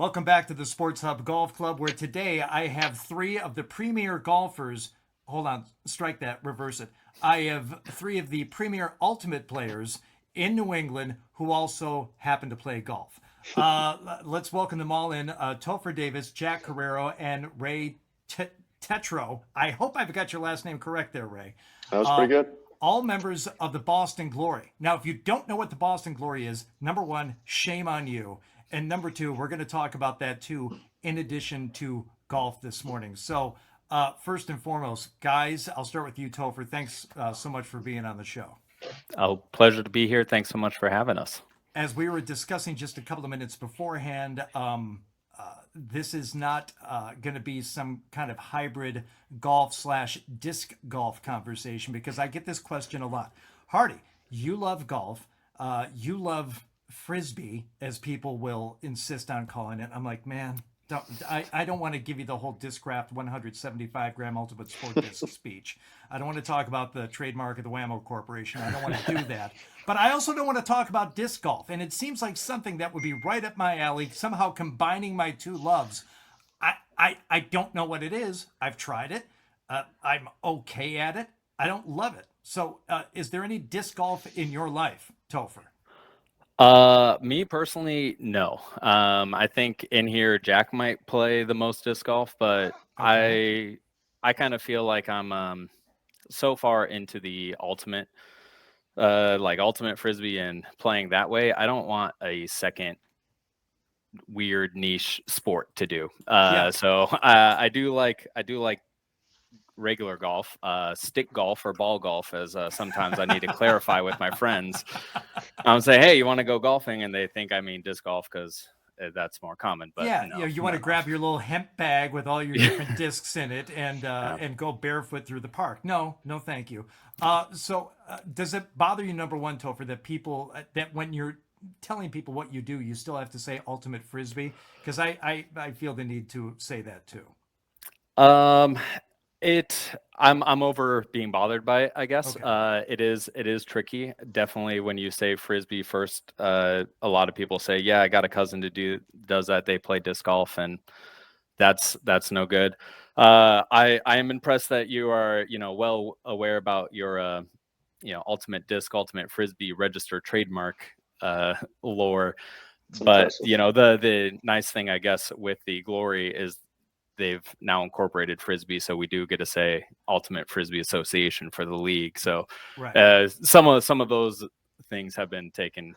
Welcome back to the Sports Hub Golf Club, where today I have three of the premier golfers. Hold on, strike that, reverse it. I have three of the premier ultimate players in New England who also happen to play golf. Let's welcome them all in. Topher Davis, Jack Carrero, and Ray Tetro. I hope I've got your last name correct there, Ray. That was Uh, pretty good. all members of the Boston Glory. Now, if you don't know what the Boston Glory is, number one, shame on you. And number two, we're going to talk about that too, in addition to golf this morning. So, first and foremost, guys, I'll start with you, Topher. Thanks so much for being on the show. Oh, pleasure to be here. Thanks so much for having us. As we were discussing just a couple of minutes beforehand, this is not going to be some kind of hybrid golf slash disc golf conversation because I get this question a lot. Hardy, you love golf. You love frisbee, as people will insist on calling it. I'm like, man, I don't want to give you the whole Discraft 175-gram Ultimate Sport Disc speech. I don't want to talk about the trademark of the Whammo Corporation. I don't want to do that. But I also don't want to talk about disc golf. And it seems like something that would be right up my alley, somehow combining my two loves. I don't know what it is. I've tried it. I'm okay at it. I don't love it. So is there any disc golf in your life, Topher? Me personally, no. I think in here Jack might play the most disc golf, but Okay. I kind of feel like I'm so far into the ultimate, like ultimate frisbee and playing that way. I don't want a second weird niche sport to do. Yeah. So I do like regular golf, stick golf or ball golf, as sometimes I need to clarify with my friends. I'm say, hey, you want to go golfing, and they think I mean disc golf because that's more common. But Yeah, no, you want no, to grab your little hemp bag with all your no. different discs in it Yeah. and go barefoot through the park. No, no, thank you. Does it bother you, number one, Topher, that people that when you're telling people what you do, you still have to say ultimate frisbee? Because I feel the need to say that too. Um, I'm over being bothered by it, I guess. Okay. It is tricky. Definitely when you say frisbee first, a lot of people say, yeah, I got a cousin does that. They play disc golf, and that's no good. I am impressed that you are, well aware about your ultimate disc, ultimate frisbee registered trademark lore. It's But impressive. the nice thing, I guess, with the Glory is they've now incorporated frisbee, so we do get to say Ultimate Frisbee Association for the league. So Right. some of those things have been taken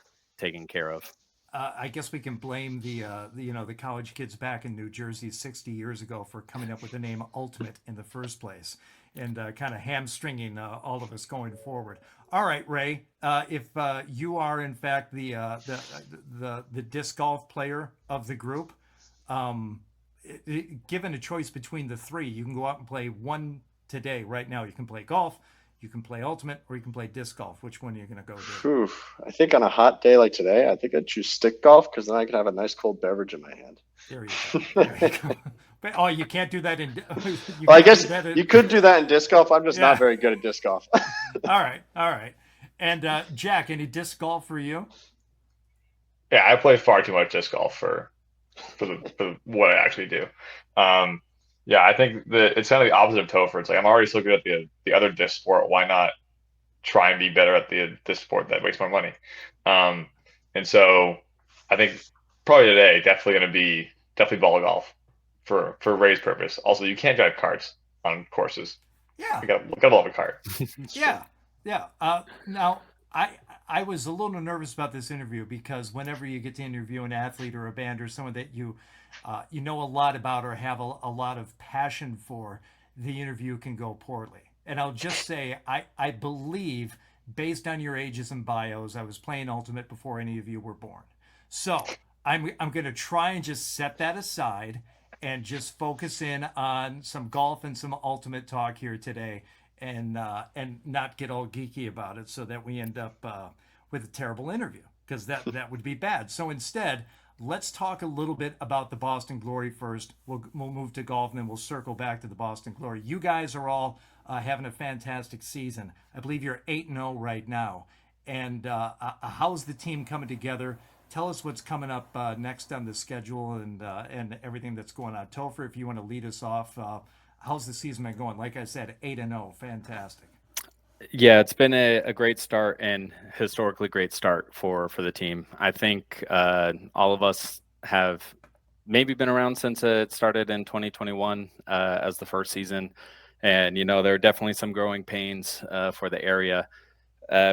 care of. I guess we can blame the college kids back in New Jersey 60 years ago for coming up with the name Ultimate in the first place and kind of hamstringing all of us going forward. All right, Ray, if you are in fact the disc golf player of the group, um, given a choice between the three, you can go out and play one today. Right now, you can play golf, you can play Ultimate, or you can play disc golf. Which one are you going to go do? Phew. I think on a hot day like today, I think I'd choose stick golf because then I could have a nice cold beverage in my hand. There you go. There you go. But oh, you can't do that in. You Well, I can't do guess that in. you could do that in disc golf. I'm just not Yeah. very good at disc golf. All right. All right. And Jack, any disc golf for you? Yeah, I play far too much disc golf for what I actually do. Um, yeah, I think that it's kind of the opposite of Topher. It's like I'm already so good at the other disc sport. Why not try and be better at the sport that makes more money? Um, and so I think probably today definitely going to be definitely ball golf for Ray's purpose. Also, you can't drive carts on courses. Yeah. We got to love a cart. It's true. Yeah. Yeah. Now, I was a little nervous about this interview because whenever you get to interview an athlete or a band or someone that you know a lot about or have a lot of passion for, the interview can go poorly. And I'll just say I believe based on your ages and bios, I was playing Ultimate before any of you were born. So I'm going to try and just set that aside and just focus in on some golf and some Ultimate talk here today and not get all geeky about it so that we end up with a terrible interview because that would be bad. So instead, let's talk a little bit about the Boston Glory first. We'll move to golf and then we'll circle back to the Boston Glory. You guys are all having a fantastic season. I believe you're 8-0 right now. And how's the team coming together? tell us what's coming up next on the schedule and everything that's going on. Topher, if you want to lead us off, how's the season been going? Like I said, 8-0, fantastic. Yeah, it's been a great start and historically great start for the team. I think all of us have maybe been around since it started in 2021 as the first season. And, there are definitely some growing pains for the area.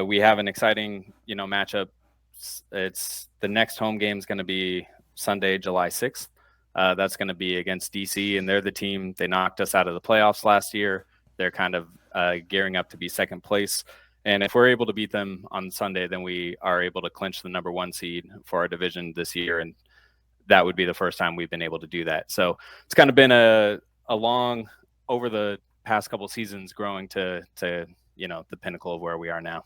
We have an exciting, matchup. It's the next home game is going to be Sunday, July 6th. That's going to be against DC, and they're the team. They knocked us out of the playoffs last year. They're kind of gearing up to be second place. And if we're able to beat them on Sunday, then we are able to clinch the number 1 seed for our division this year. And that would be the first time we've been able to do that. So it's kind of been a long, over the past couple seasons, growing to the pinnacle of where we are now.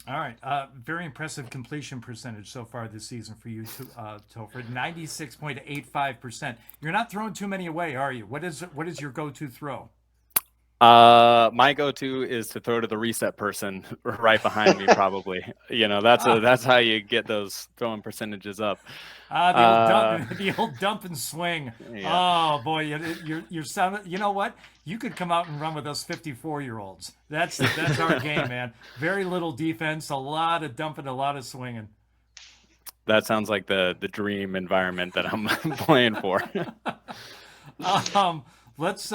All right. Very impressive completion percentage so far this season for you, Topher. 96.85%. You're not throwing too many away, are you? What is your go-to throw? My go-to is to throw to the reset person right behind me, probably. That's how you get those throwing percentages up. The old dump and swing. Yeah. Oh boy, you're sounding. You know what? You could come out and run with us 54-year-olds. That's our game, man. Very little defense, a lot of dumping, a lot of swinging. That sounds like the dream environment that I'm playing for. Let's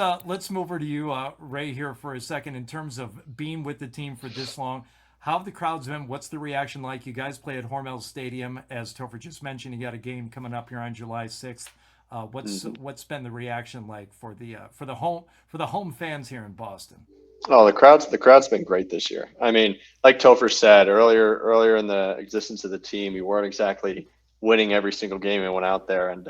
move over to you, Ray, here for a second. In terms of being with the team for this long, how have the crowds been? What's the reaction like? You guys play at Hormel Stadium, as Topher just mentioned. You got a game coming up here on July 6th. What's been the reaction like for the home fans here in Boston? Oh, the crowd's been great this year. I mean, like Topher said earlier in the existence of the team, we weren't exactly winning every single game we went out there, and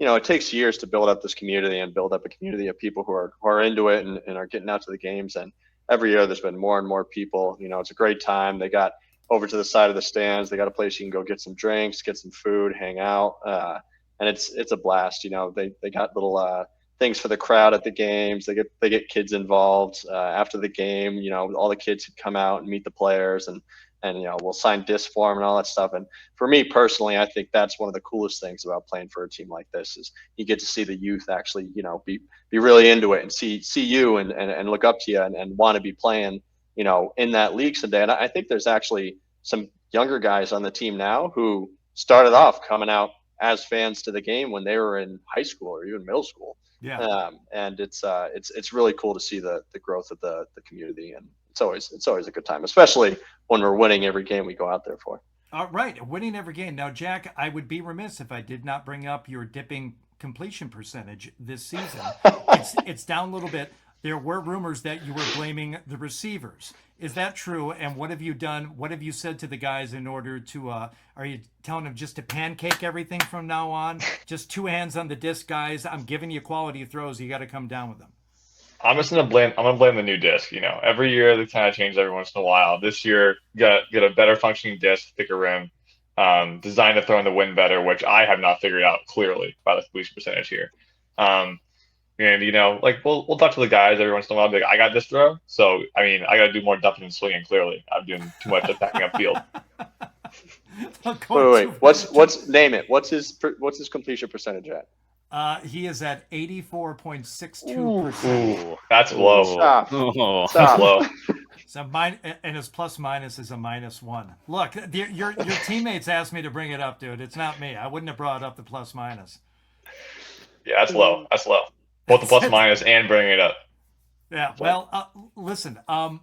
it takes years to build up this community and build up a community of people who are into it and are getting out to the games. And every year there's been more and more people. It's a great time. They got over to the side of the stands. They got a place you can go get some drinks, get some food, hang out, and it's a blast. They got little things for the crowd at the games. They get kids involved after the game. All the kids could come out and meet the players and we'll sign disc for them and all that stuff. And for me personally, I think that's one of the coolest things about playing for a team like this is you get to see the youth actually, be really into it and see you and look up to you and want to be playing, in that league someday. And I think there's actually some younger guys on the team now who started off coming out as fans to the game when they were in high school or even middle school. Yeah. And it's really cool to see the growth of the community, and it's always a good time, especially when we're winning every game we go out there for. Right, winning every game. Now, Jack, I would be remiss if I did not bring up your dipping completion percentage this season. It's down a little bit. There were rumors that you were blaming the receivers. Is that true? And what have you done? What have you said to the guys in order to? Are you telling them just to pancake everything from now on? Just 2 hands on the disc, guys. I'm giving you quality throws. You got to come down with them. I'm gonna blame the new disc. Every year they kind of change every once in a while. This year, get a better functioning disc, thicker rim, designed to throw in the wind better, which I have not figured out clearly by the completion percentage here. And we'll talk to the guys every once in a while. Be like, I got this throw, so I got to do more dumping and swinging. Clearly, I'm doing too much backing up field. Wait. Name it. What's his completion percentage at? He is at 84.62%. That's low. Stop. That's low. So and his plus minus is a -1. Look, your teammates asked me to bring it up, dude. It's not me. I wouldn't have brought up the plus minus. Yeah, that's low. That's low. Both the plus minus and bringing it up. Yeah. Well, listen. I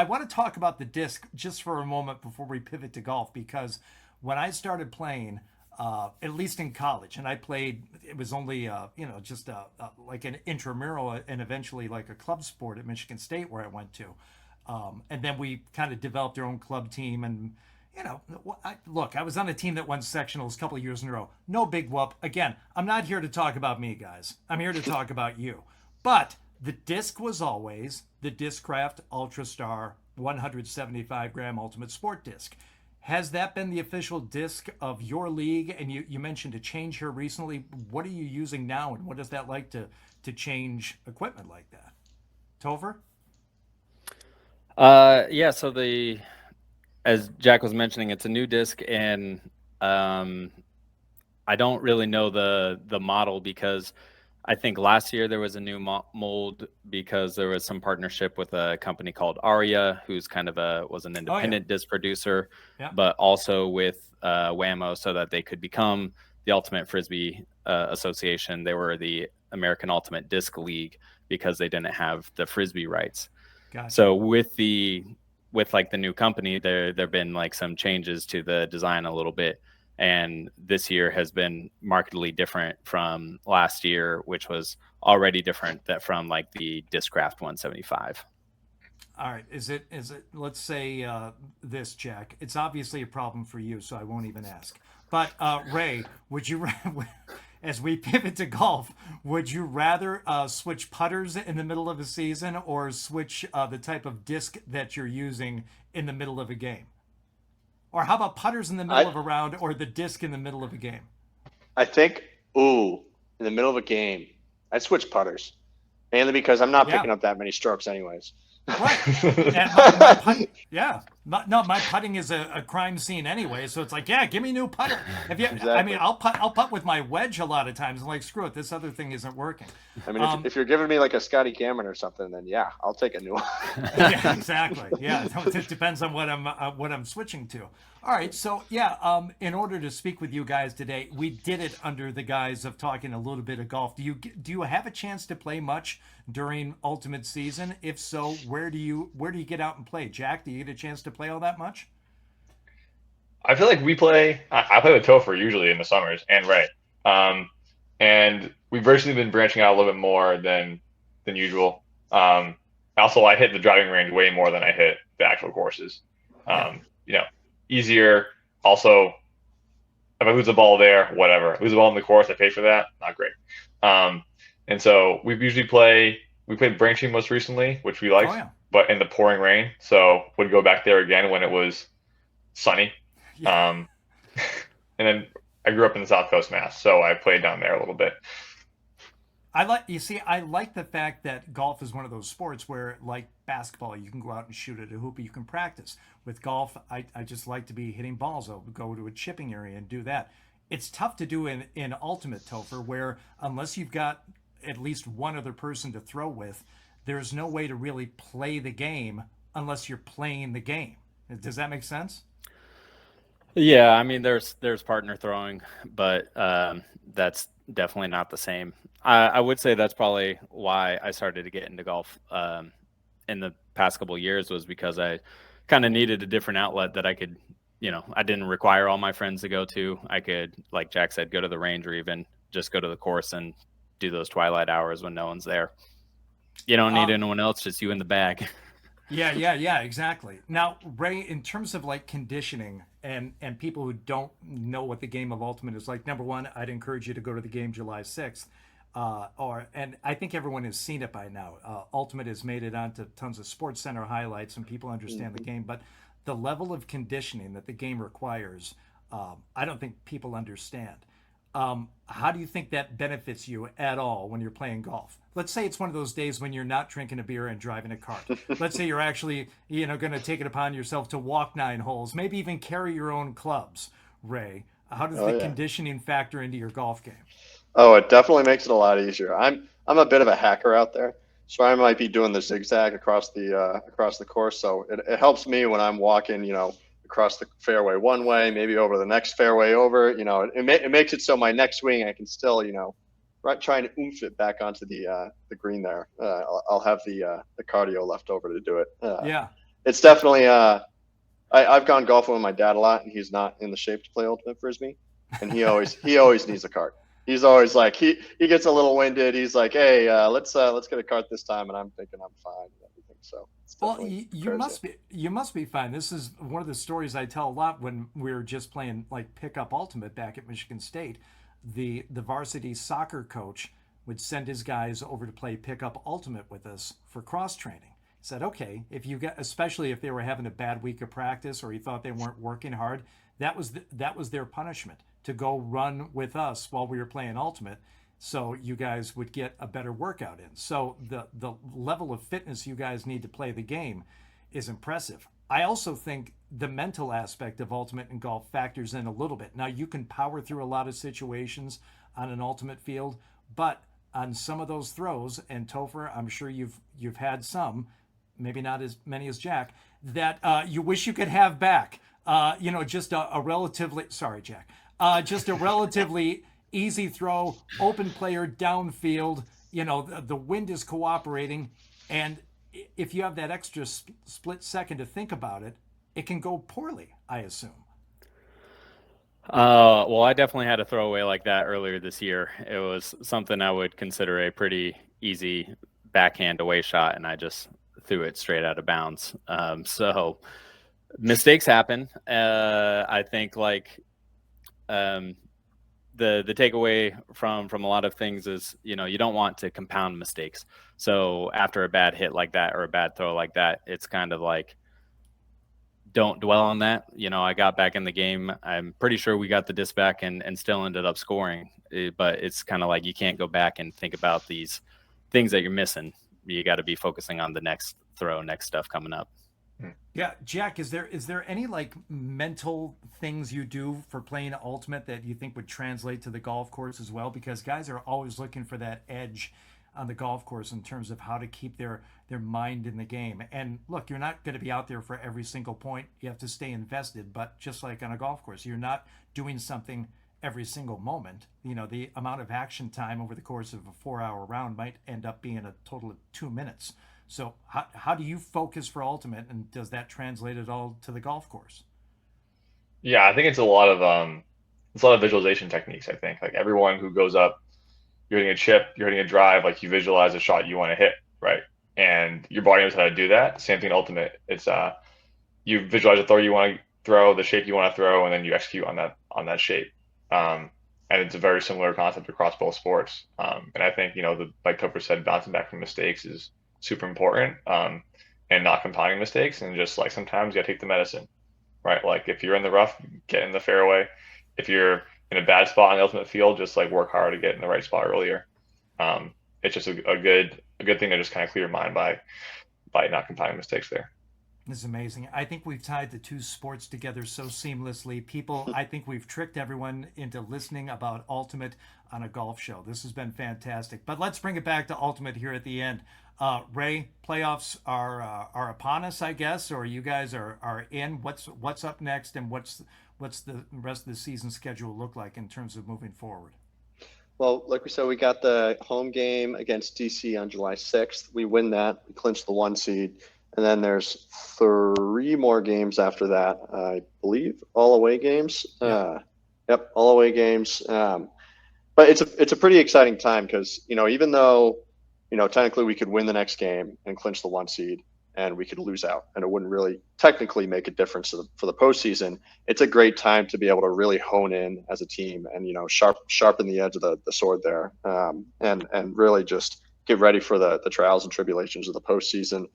want to talk about the disc just for a moment before we pivot to golf, because when I started playing, at least in college, and I played, it was only just like an intramural and eventually like a club sport at Michigan State where I went to, and then we kind of developed our own club team. And I was on a team that won sectionals a couple of years in a row. No big whoop. Again, I'm not here to talk about me, guys. I'm here to talk about you. But the disc was always the Discraft UltraStar 175 gram Ultimate Sport Disc. Has that been the official disc of your league? And you mentioned a change here recently. What are you using now, and what is that like to change equipment like that? Topher? Yeah, so as Jack was mentioning, it's a new disc, and I don't really know the model because I think last year there was a new mold because there was some partnership with a company called Aria, who's kind of was an Oh yeah, independent disc producer, yeah, but also with Whammo, so that they could become the Ultimate Frisbee Association. They were the American Ultimate Disc League because they didn't have the Frisbee rights. gotcha. So with like the new company, there've been like some changes to the design a little bit, and this year has been markedly different from last year, which was already different that from like the Discraft 175. All right, is it let's say this, Jack? It's obviously a problem for you, so I won't even ask. But Ray, would you as we pivot to golf, would you rather switch putters in the middle of a season or switch the type of disc that you're using in the middle of a game? Or how about putters in the middle I of a round or the disc in the middle of a game? I think, ooh, in the middle of a game, I'd switch putters, mainly because I'm not Yeah, picking up that many strokes anyways. right. And my putt, yeah, no, my putting is a crime scene anyway. So it's like, yeah, give me a new putter. If you, I mean, Exactly. I'll putt with my wedge a lot of times. I'm like, screw it, this other thing isn't working. I mean, Um, if you're giving me like a Scotty Cameron or something, then yeah, I'll take a new one. yeah, exactly. Yeah, it depends on what I'm switching to. All right, so yeah, in order to speak with you guys today, we did it under the guise of talking a little bit of golf. Do you have a chance to play much during Ultimate Season? If so, where do you get out and play? Jack, do you get a chance to play all that much? I feel like we play. I play with Topher usually in the summers and Ray, um, and we've recently been branching out a little bit more than usual. Also, I hit the driving range way more than I hit the actual courses. Yeah. You know, easier. Also, if I lose the ball there, whatever. Lose the ball in the course, I pay for that. Not great. Um, and so we played branching most recently, which we Oh liked, yeah. but in the pouring rain. So would go back there again when it was sunny. Yeah. Um, and then I grew up in the South Coast, Mass, so I played down there a little bit. I like the fact that golf is one of those sports where, like basketball, you can go out and shoot at a hoop, you can practice. With golf, I just like to be hitting balls. I'll go to a chipping area and do that. It's tough to do in Ultimate Topher, where unless you've got at least one other person to throw with, there's no way to really play the game unless you're playing the game. Does that make sense? Yeah, I mean, there's partner throwing, but that's definitely not the same. I would say that's probably why I started to get into golf in the past couple of years, was because I kind of needed a different outlet that I could, I didn't require all my friends to go to. I could, like Jack said, go to the range or even just go to the course and do those twilight hours when no one's there. You don't need Uh, anyone else, just you in the bag. yeah, exactly. Now, Ray, in terms of like conditioning and people who don't know what the game of Ultimate is like, number one, I'd encourage you to go to the game July 6th. And I think everyone has seen it by now. Ultimate has made it onto tons of Sports Center highlights and people understand the game, but the level of conditioning that the game requires, I don't think people understand. How do you think that benefits you at all when you're playing golf? Let's say it's one of those days when you're not drinking a beer and driving a cart. Let's say you're actually, going to take it upon yourself to walk 9 holes, maybe even carry your own clubs. Ray, how does Oh the yeah. conditioning factor into your golf game? Oh, it definitely makes it a lot easier. I'm a bit of a hacker out there, so I might be doing the zigzag across the course. So it helps me when I'm walking, across the fairway one way, maybe over the next fairway over. It makes it so my next swing I can still, right, try and oomph it back onto the green there. I'll have the cardio left over to do it. Yeah. It's definitely I've gone golfing with my dad a lot, and he's not in the shape to play ultimate frisbee, and he always needs a cart. He's always like he gets a little winded. He's like, hey, let's get a cart this time, and I'm thinking I'm fine and everything. So it's Well, definitely you crazy. must be fine. This is one of the stories I tell a lot when we were just playing like pickup ultimate back at Michigan State. The varsity soccer coach would send his guys over to play pickup ultimate with us for cross training. He said, okay, if you get, especially if they were having a bad week of practice or he thought they weren't working hard, that was their punishment to go run with us while we were playing ultimate so you guys would get a better workout in. So the level of fitness you guys need to play the game is impressive. I also think the mental aspect of ultimate in golf factors in a little bit. Now you can power through a lot of situations on an ultimate field, but on some of those throws, and Topher, I'm sure you've had some, maybe not as many as Jack, that you wish you could have back. Just a relatively sorry, Jack, just a relatively easy throw, open player downfield. The wind is cooperating, and if you have that extra split second to think about it, it can go poorly, I assume. Well, I definitely had a throwaway like that earlier this year. It was something I would consider a pretty easy backhand away shot, and I just threw it straight out of bounds. So mistakes happen. I think um, the takeaway from a lot of things is, you don't want to compound mistakes. So after a bad hit like that or a bad throw like that, it's kind of like, don't dwell on that. I got back in the game. I'm pretty sure we got the disc back and still ended up scoring. But it's kind of like you can't go back and think about these things that you're missing. You got to be focusing on the next throw, next stuff coming up. Yeah, Jack, is there any like mental things you do for playing ultimate that you think would translate to the golf course as well? Because guys are always looking for that edge on the golf course in terms of how to keep their mind in the game. And look, you're not going to be out there for every single point. You have to stay invested, but just like on a golf course, you're not doing something every single moment. The amount of action time over the course of a 4-hour round might end up being a total of 2 minutes. So how do you focus for ultimate, and does that translate at all to the golf course? Yeah, I think it's a lot of visualization techniques. I think like everyone who goes up, you're hitting a chip, you're hitting a drive, like you visualize a shot you want to hit, right? And your body knows how to do that. Same thing in ultimate. It's you visualize the throw you want to throw, the shape you want to throw, and then you execute on that shape. And it's a very similar concept across both sports. And I think like Topher said, bouncing back from mistakes is super important. And not compounding mistakes, and just like sometimes you gotta take the medicine, right? Like if you're in the rough, get in the fairway. If you're in a bad spot on the ultimate field, just like work hard to get in the right spot earlier. It's just a good thing to just kind of clear your mind by not compounding mistakes there. This is amazing. I think we've tied the two sports together so seamlessly. People, I think we've tricked everyone into listening about Ultimate on a golf show. This has been fantastic. But let's bring it back to Ultimate here at the end. Ray, playoffs are upon us, I guess, or you guys are in. What's up next, and what's the rest of the season schedule look like in terms of moving forward? Well, like we said, we got the home game against DC on July 6th. We win that, we clinch the 1 seed. And then there's 3 more games after that, I believe, all away games. Yep, all away games. But it's a pretty exciting time because, even though, technically we could win the next game and clinch the 1 seed, and we could lose out, and it wouldn't really technically make a difference for the postseason. It's a great time to be able to really hone in as a team and, sharpen the edge of the sword there, and really just get ready for the trials and tribulations of the postseason.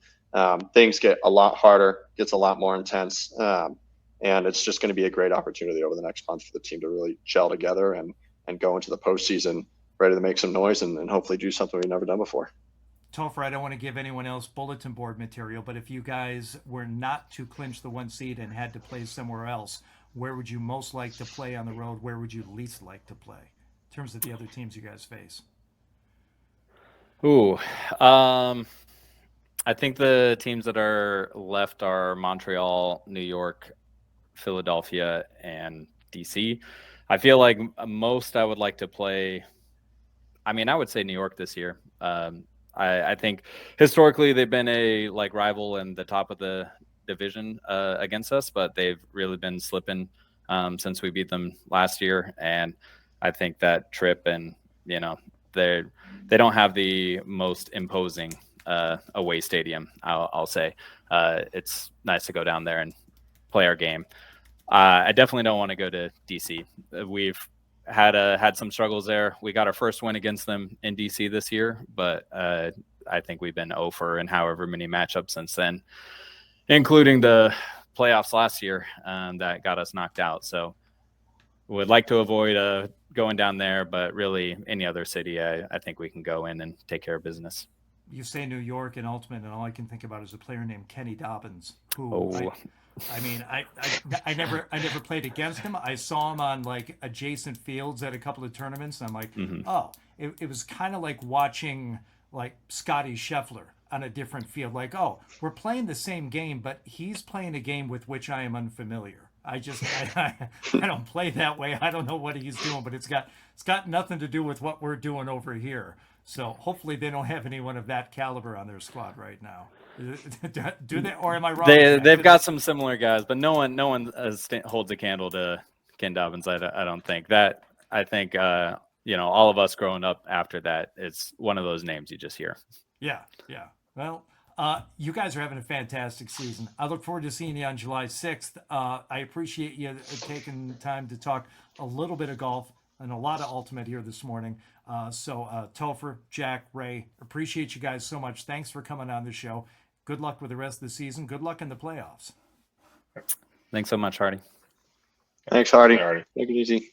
Things get a lot harder, gets a lot more intense, and it's just going to be a great opportunity over the next month for the team to really gel together and go into the postseason ready to make some noise and hopefully do something we've never done before. Topher, I don't want to give anyone else bulletin board material, but if you guys were not to clinch the 1 seed and had to play somewhere else, where would you most like to play on the road? Where would you least like to play in terms of the other teams you guys face? Ooh, I think the teams that are left are Montreal, New York, Philadelphia, and DC. I feel like most I would like to play. I mean, I would say New York this year. I think historically they've been a rival in the top of the division against us, but they've really been slipping since we beat them last year. And I think that trip, and they don't have the most imposing away stadium. I'll say it's nice to go down there and play our game. I definitely don't want to go to DC. We've had some struggles there. We got our first win against them in DC this year, but I think we've been 0 in however many matchups since then, including the playoffs last year that got us knocked out. So would like to avoid going down there, but really any other city, I think we can go in and take care of business. you say New York and Ultimate, and all I can think about is a player named Kenny Dobbins, who Oh. I never played against him. I saw him on like adjacent fields at a couple of tournaments, and I'm like, oh, it was kind of like watching like Scotty Scheffler on a different field. Like, oh, we're playing the same game, but he's playing a game with which I am unfamiliar. I don't play that way. I don't know what he's doing, but it's got nothing to do with what we're doing over here. So hopefully they don't have anyone of that caliber on their squad right now. Do they, or am I wrong? They've got some similar guys, but no one holds a candle to Ken Dobbins. I don't think that. I think all of us growing up after that, it's one of those names you just hear. Yeah. Well, you guys are having a fantastic season. I look forward to seeing you on July 6th. I appreciate you taking time to talk a little bit of golf and a lot of Ultimate here this morning. So Topher, Jack, Ray, appreciate you guys so much. Thanks for coming on the show. Good luck with the rest of the season. Good luck in the playoffs. Thanks so much, Hardy. Thanks, Hardy. Alrighty. Take it easy.